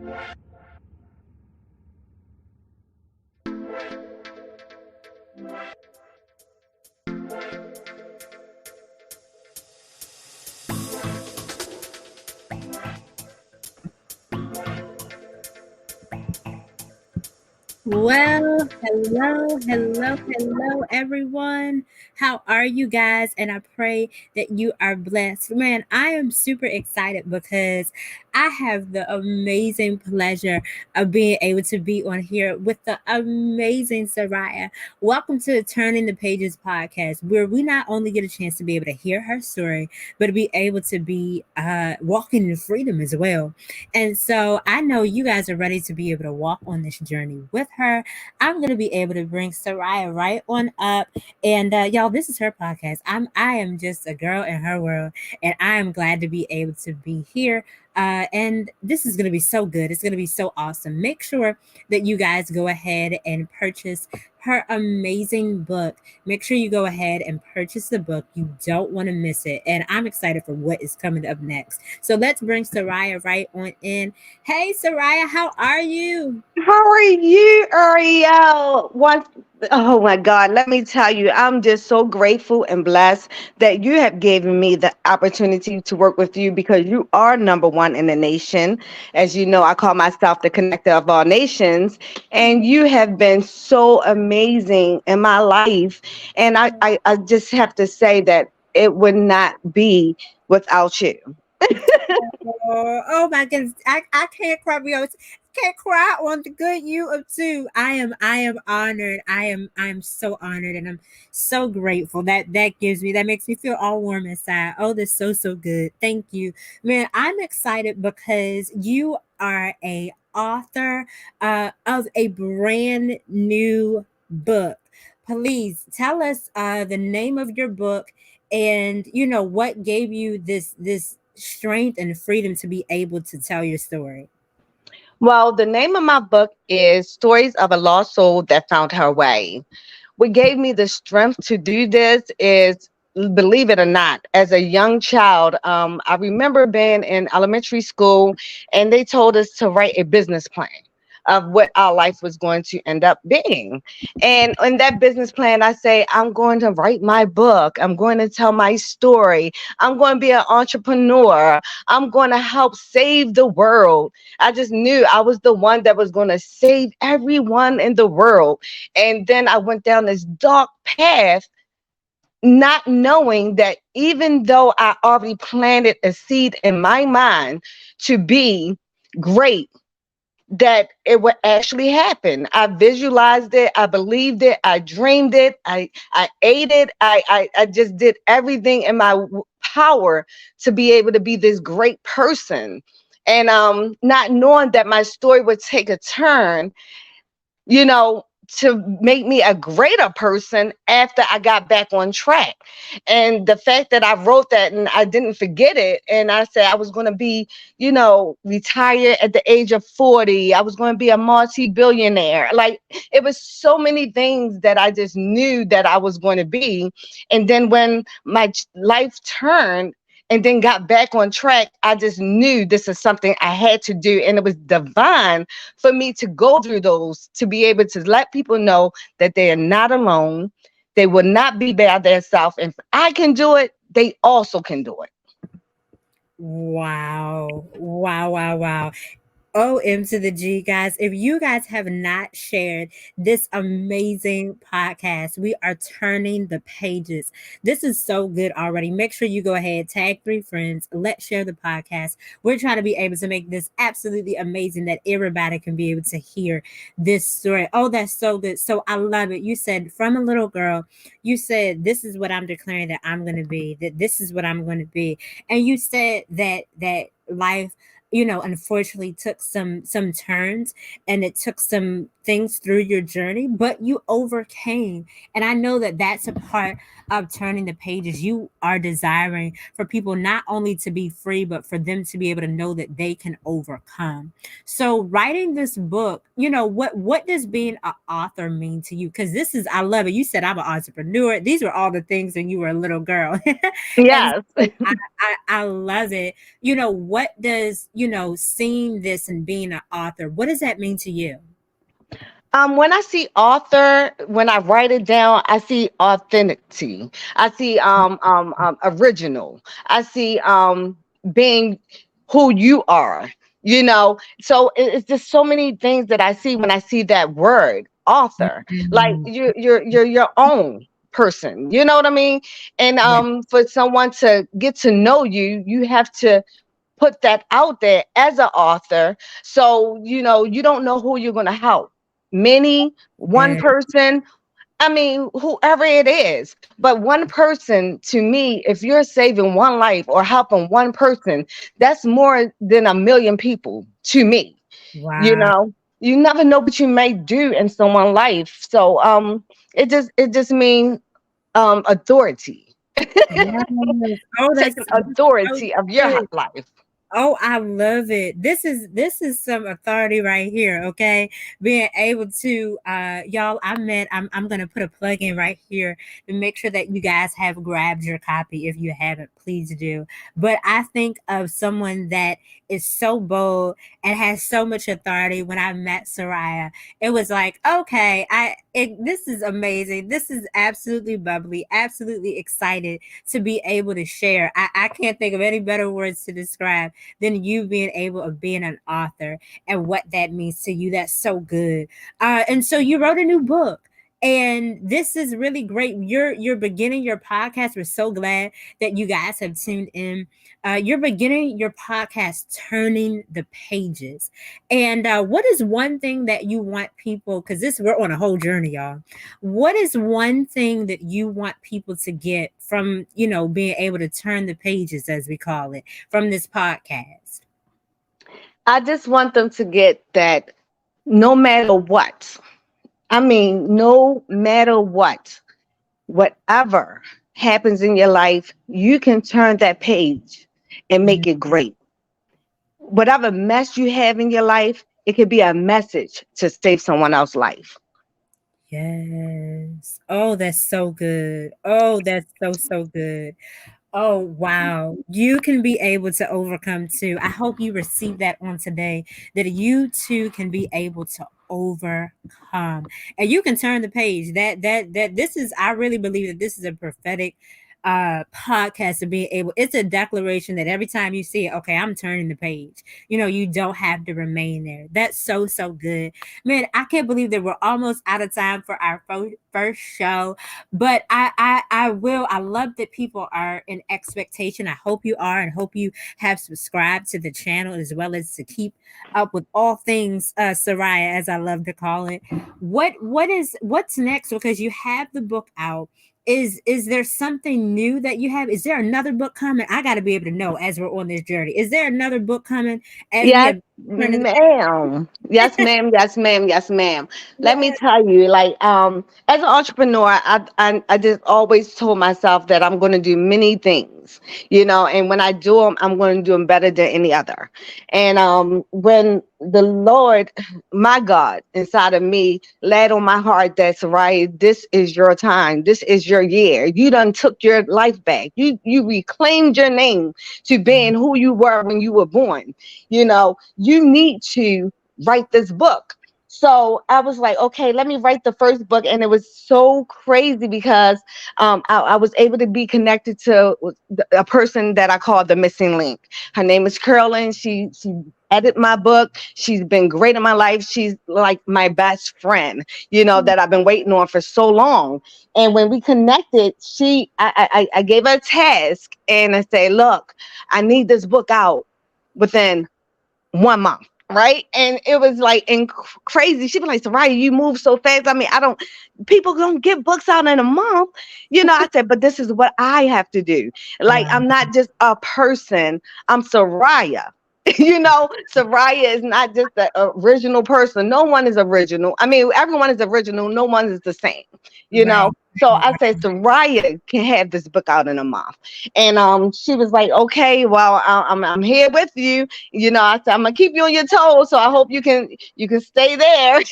Well, hello, everyone. How are you guys? And I pray that you are blessed. Man, I am super excited because I have the amazing pleasure of being able to be on here with the amazing Soraya. Welcome to Turning the Pages podcast, where we not only get a chance to be able to hear her story, but to be able to be walking in freedom as well. And so I know you guys are ready to be able to walk on this journey with her. I'm going to be able to bring Soraya right on up. And y'all, this is her podcast. I am just a girl in her world, and I am glad to be able to be here. And this is going to be so good. It's going to be so awesome. Make sure that you guys go ahead and purchase her amazing book. Make sure you go ahead and purchase the book. You don't want to miss it. And I'm excited for what is coming up next. So let's bring Soraya right on in. Hey, Soraya, how are you? How are you, Ariel? Oh my God, let me tell you, I'm just so grateful and blessed that you have given me the opportunity to work with you because you are number one in the nation. As you know, I call myself the connector of all nations, and you have been so amazing in my life. And I just have to say that it would not be without you. Oh my goodness. I can't cry. Can't cry on the good you of two. I am honored. I'm so honored, and I'm so grateful. That makes me feel all warm inside. Oh, that's so good. Thank you. Man, I'm excited because you are a author of a brand new book. Please tell us the name of your book, and what gave you this strength and freedom to be able to tell your story. Well, the name of my book is Stories of a Lost Soul That Found Her Way. What gave me the strength to do this is, believe it or not, as a young child, I remember being in elementary school and they told us to write a business plan of what our life was going to end up being. And in that business plan, I say, I'm going to write my book. I'm going to tell my story. I'm going to be an entrepreneur. I'm going to help save the world. I just knew I was the one that was going to save everyone in the world. And then I went down this dark path, not knowing that even though I already planted a seed in my mind to be great, that it would actually happen. I visualized it, I believed it, I dreamed it, I ate it, I just did everything in my power to be able to be this great person. And not knowing that my story would take a turn, you know, to make me a greater person after I got back on track. And the fact that I wrote that and I didn't forget it, and I said I was going to be, retired at the age of 40. I was going to be a multi-billionaire. Like, it was so many things that I just knew that I was going to be. And then when my life turned, and then got back on track, I just knew this is something I had to do. And it was divine for me to go through those, to be able to let people know that they are not alone. They will not be by themselves. And if I can do it, they also can do it. Wow. Wow. OM to the G, guys. If you guys have not shared this amazing podcast, we are turning the pages. This is so good already. Make sure you go ahead, tag three friends, let's share the podcast. We're trying to be able to make this absolutely amazing that everybody can be able to hear this story. Oh, that's so good. So I love it. You said from a little girl, you said, this is what I'm declaring that I'm going to be, that this is what I'm going to be. And you said that life unfortunately took some turns, and it took some things through your journey, but you overcame. And I know that that's a part of turning the pages. You are desiring for people not only to be free, but for them to be able to know that they can overcome. So writing this book, what does being an author mean to you? Because this is, I love it. You said I'm an entrepreneur. These were all the things when you were a little girl. And Yes. so I love it. What does, seeing this and being an author, what does that mean to you? When I see author, when I write it down, I see authenticity. I see original. I see being who you are. So it's just so many things that I see when I see that word author. Like Mm, you're your own person. You know what I mean? And yeah, for someone to get to know you, you have to put that out there as an author. So, you don't know who you're going to help. Many, one yeah, person, I mean, whoever it is. But one person, to me, if you're saving one life or helping one person, that's more than a million people to me. You wow. know, you never know what you may do in someone's life. So it just means authority. Yes. Oh, Taking that's so authority of your good. life. Oh, I love it. This is some authority right here, okay? Being able to y'all, I'm gonna put a plug in right here to make sure that you guys have grabbed your copy. If you haven't, please do. But I think of someone that is so bold and has so much authority. When I met Soraya, it was like, okay, this is amazing. This is absolutely bubbly, absolutely excited to be able to share. I can't think of any better words to describe than you being able of being an author and what that means to you. That's so good. And so you wrote a new book. And this is really great. You're beginning your podcast. We're so glad that you guys have tuned in. You're beginning your podcast, Turning the Pages. And what is one thing that you want people? Because this we're on a whole journey, y'all. What is one thing that you want people to get from being able to turn the pages, as we call it, from this podcast? I just want them to get that no matter what, I mean, no matter what, whatever happens in your life, you can turn that page and Mhm. make it great. Whatever mess you have in your life, it could be a message to save someone else's life. Yes. Oh, that's so good. Oh, that's so, so good. Oh, wow. You can be able to overcome too. I hope you receive that on today, that you too can be able to overcome. And you can turn the page. That this is, I really believe that this is a prophetic podcast of being able, it's a declaration that every time you see it, okay, I'm turning the page. You don't have to remain there. That's so, so good. Man, I can't believe that we're almost out of time for our first show. But I love that people are in expectation. I hope you are, and hope you have subscribed to the channel, as well as to keep up with all things Soraya, as I love to call it. What's next? Because you have the book out. Is there something new that you have? Is there another book coming? I got to be able to know as we're on this journey. Is there another book coming as we Yes, have turned to ma'am. Yes, ma'am. Yes, ma'am. Yes, ma'am. Let me the tell you, like, as an entrepreneur, I just always told myself that I'm going to do many things, and when I do them, I'm going to do them better than any other. And when the Lord, my God, inside of me, laid on my heart that Soraya, this is your time. This is your year. You done took your life back. You reclaimed your name to being who you were when you were born. You need to write this book. So I was like, okay, let me write the first book. And it was so crazy because I was able to be connected to a person that I call the missing link. Her name is Carolyn. She edited my book. She's been great in my life. She's like my best friend, that I've been waiting on for so long. And when we connected, I gave her a task and I say, look, I need this book out within 1 month. Right. And it was like crazy. She'd be like, Soraya, you move so fast. I mean, people don't get books out in a month. I said, but this is what I have to do. Like, wow. I'm not just a person. I'm Soraya. Soraya is not just the original person. No one is original. I mean, everyone is original. No one is the same, you Right. know. So I said, Soraya can have this book out in a month. And she was like, okay, well, I'm here with you. I said, I'm gonna keep you on your toes. So I hope you can stay there.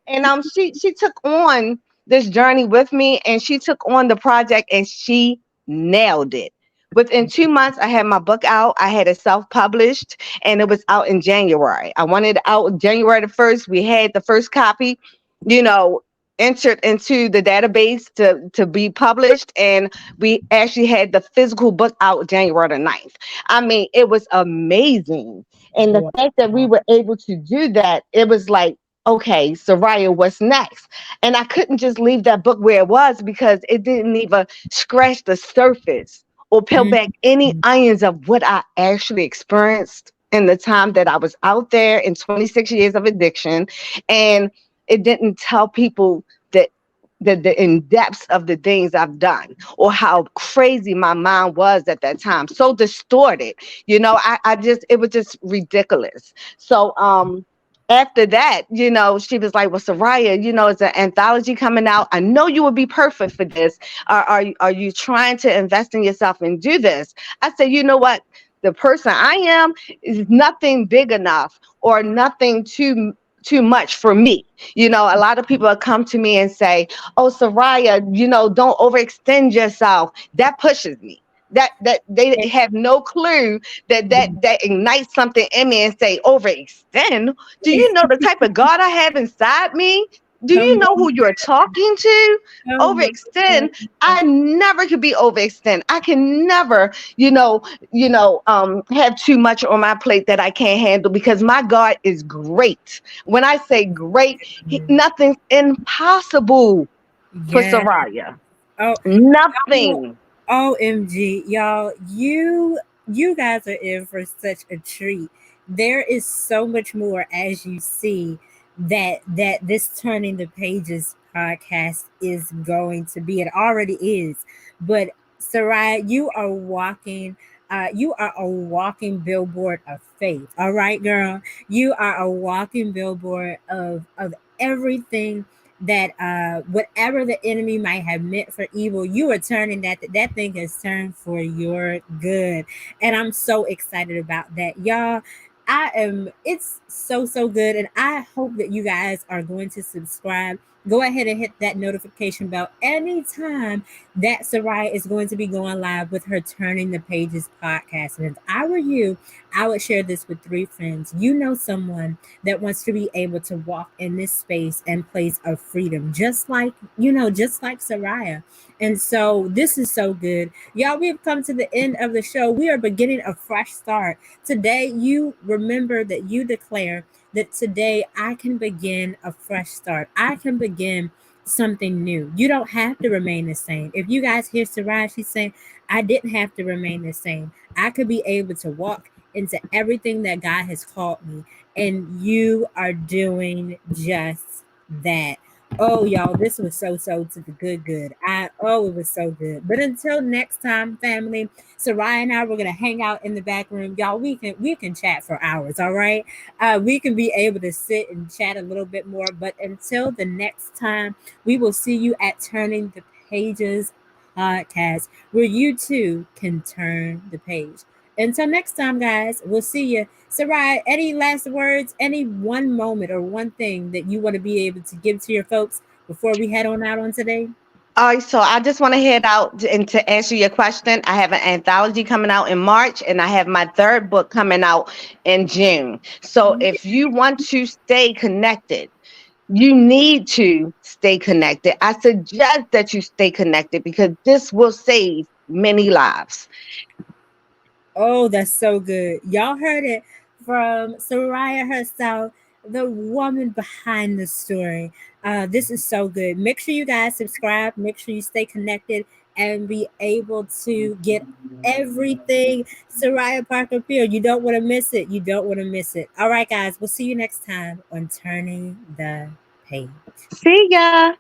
And she took on this journey with me, and she took on the project, and she nailed it. Within 2 months, I had my book out. I had it self-published, and it was out in January. I wanted it out January the 1st. We had the first copy, you know, entered into the database to be published, and we actually had the physical book out January the 9th. I mean, it was amazing. And the fact that we Wow. were able to do that, it was like, okay, Soraya, what's next? And I couldn't just leave that book where it was, because it didn't even scratch the surface or peel back any Mhm. onions of what I actually experienced in the time that I was out there in 26 years of addiction. And it didn't tell people that the in depths of the things I've done, or how crazy my mind was at that time. So distorted. I just, it was just ridiculous. So after that, she was like, well, Soraya, it's an anthology coming out. I know you would be perfect for this. Are you trying to invest in yourself and do this? I said, you know what? The person I am is nothing big enough, or nothing too much for me. A lot of people come to me and say, oh, Soraya, don't overextend yourself. That pushes me. That they have no clue that ignites something in me, and say, overextend. Do you know the type of God I have inside me? Do you Come know who on. you're talking to? Oh my Overextend. goodness. I never could be overextend. I can never, have too much on my plate that I can't handle, because my God is great. When I say great, nothing's impossible for Yeah. Soraya. Oh, y'all, Nothing. OMG, y'all, you guys are in for such a treat. There is so much more, as you see, that this Turning the Pages podcast is going to be. It already is. But Sarai, you are a walking billboard of faith. All right, girl. You are a walking billboard of everything that whatever the enemy might have meant for evil, you are turning that thing has turned for your good. And I'm so excited about that, y'all. It's so good, and I hope that you guys are going to subscribe. Go ahead and hit that notification bell anytime that Sarai is going to be going live with her Turning the Pages podcast. And if I were you, I would share this with 3 friends. You know someone that wants to be able to walk in this space and place of freedom, just like Soraya. And so this is so good. Y'all, we've come to the end of the show. We are beginning a fresh start. Today, you remember that you declare that today I can begin a fresh start. I can begin something new. You don't have to remain the same. If you guys hear Soraya, she's saying, I didn't have to remain the same. I could be able to walk into everything that God has called me, and you are doing just that. Oh, y'all, this was so to the good. It was so good. But until next time, family, Soraya and I, we're gonna hang out in the back room, y'all. We can chat for hours. All right, we can be able to sit and chat a little bit more. But until the next time, we will see you at Turning the Pages podcast, where you too can turn the page. Until next time, guys, we'll see you. Sarai, any last words, any one moment or one thing that you want to be able to give to your folks before we head on out on today? All right, so I just want to head out, and to answer your question, I have an anthology coming out in March, and I have my third book coming out in June. So if you want to stay connected, you need to stay connected. I suggest that you stay connected, because this will save many lives. Oh, that's so good. Y'all heard it from Soraya herself, the woman behind the story. This is so good. Make sure you guys subscribe. Make sure you stay connected and be able to get everything Soraya Parker Field. You don't want to miss it. You don't want to miss it. All right, guys. We'll see you next time on Turning the Page. See ya.